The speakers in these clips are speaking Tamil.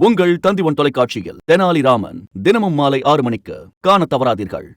உங்கள் தந்திவன் தொலைக்காட்சியில் தெனாலிராமன் தினமும் மாலை 6 மணிக்கு காணத் தவறாதீர்கள்.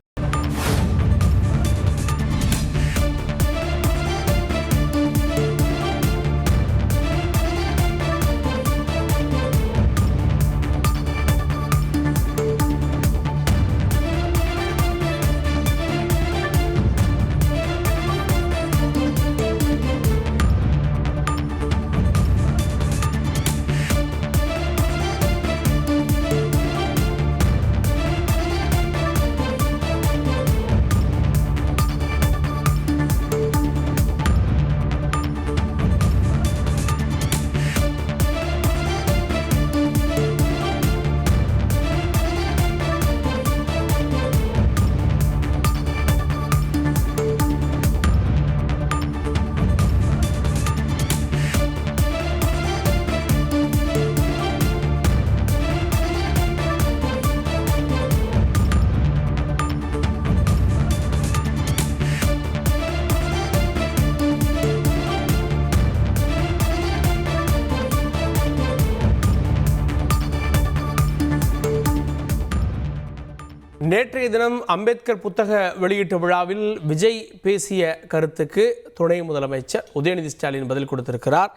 நேற்றைய தினம் அம்பேத்கர் புத்தக வெளியீட்டு விழாவில் விஜய் பேசிய கருத்துக்கு துணை முதலமைச்சர் உதயநிதி ஸ்டாலின் பதில் கொடுத்திருக்கிறார்.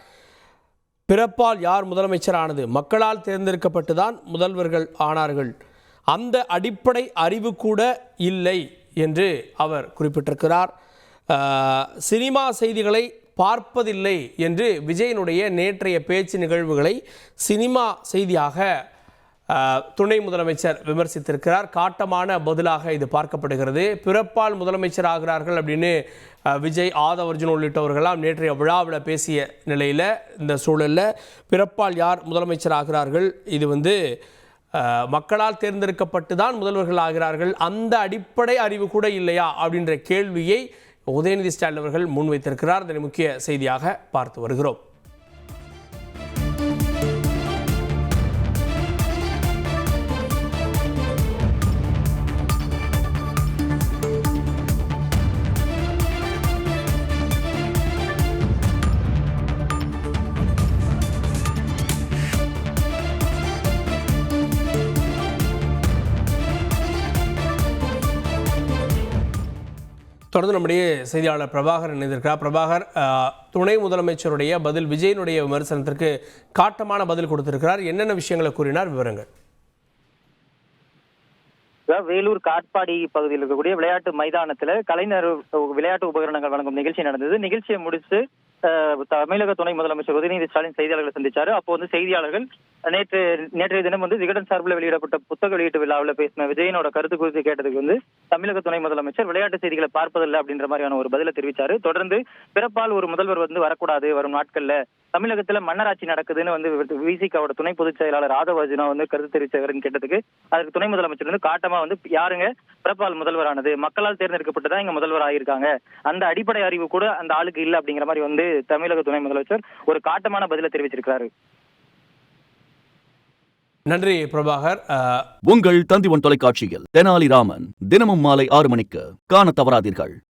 பிறப்பால் யார் முதலமைச்சர் ஆனது? மக்களால் தேர்ந்தெடுக்கப்பட்டுதான் முதல்வர்கள் ஆனார்கள். அந்த அடிப்படை அறிவு கூட இல்லை என்று அவர் குறிப்பிட்டிருக்கிறார். சினிமா செய்திகளை பார்ப்பதில்லை என்று விஜயனுடைய நேற்றைய பேச்சு நிகழ்வுகளை சினிமா செய்தியாக துணை முதலமைச்சர் விமர்சித்திருக்கிறார். காட்டமான பதிலாக இது பார்க்கப்படுகிறது. பிறப்பால் முதலமைச்சர் ஆகிறார்கள் அப்படின்னு விஜய், ஆதவ் அர்ஜுன் உள்ளிட்டவர்களாம் நேற்றைய விழாவில் பேசிய நிலையில் இந்த சூழலில் பிறப்பால் யார் முதலமைச்சர் ஆகிறார்கள், இது மக்களால் தேர்ந்தெடுக்கப்பட்டு தான் முதல்வர்கள் ஆகிறார்கள், அந்த அடிப்படை அறிவு கூட இல்லையா அப்படின்ற கேள்வியை உதயநிதி ஸ்டாலின் அவர்கள் முன்வைத்திருக்கிறார். இதனை முக்கிய செய்தியாக பார்த்து வருகிறோம். தொடர்ந்து நம்முடைய செய்தியாளர் பிரபாகர் இணைந்திருக்கிறார். பிரபாகர், துணை முதலமைச்சருடைய பதில் விஜயனுடைய விமர்சனத்திற்கு காட்டமான பதில் கொடுத்திருக்கிறார். என்னென்ன விஷயங்களை கூறினார்? விவரங்கள். வேலூர் காட்பாடி பகுதியில் இருக்கக்கூடிய விளையாட்டு மைதானத்துல கலைஞர் விளையாட்டு உபகரணங்கள் வழங்கும் நிகழ்ச்சி நடந்தது. நிகழ்ச்சியை முடிச்சு தமிழக துணை முதலமைச்சர் உதயநிதி ஸ்டாலின் செய்தியாளர்களை சந்திச்சாரு. அப்போ செய்தியாளர்கள் நேற்றைய தினம் விகடன் சார்பில் வெளியிடப்பட்ட புத்தக வெளியீட்டு விழாவில் பேசின விஜயனோட கருத்து குறித்து கேட்டதுக்கு தமிழக துணை முதலமைச்சர் விளையாட்டு செய்திகளை பார்ப்பதில்லை அப்படின்ற மாதிரியான ஒரு பதிலை தெரிவிச்சாரு. தொடர்ந்து பிறப்பால் ஒரு முதல்வர் வரக்கூடாது, வரும் நாட்கள்ல தமிழகத்துல மன்னராட்சி நடக்குதுன்னு விசிகாவோட துணை பொதுச் செயலாளர் ஆதவ் அர்ஜுனா கருத்து தெரிவிச்சவர்னு கேட்டதுக்கு அதற்கு துணை முதலமைச்சர் காட்டமா யாருங்க பிறப்பால் முதல்வரானது, மக்களால் தேர்ந்தெடுக்கப்பட்டுதான் இங்க முதல்வர் ஆகியிருக்காங்க, அந்த அடிப்படை அறிவு கூட அந்த ஆளுக்கு இல்ல அப்படிங்கிற மாதிரி தமிழக துணை முதலமைச்சர் ஒரு காட்டமான பதிலை தெரிவிச்சிருக்கிறாரு. நன்றி பிரபாகர். உங்கள் தந்திவன் தொலைக்காட்சியில் தெனாலிராமன் தினமும் மாலை 6 மணிக்கு காணத் தவறாதீர்கள்.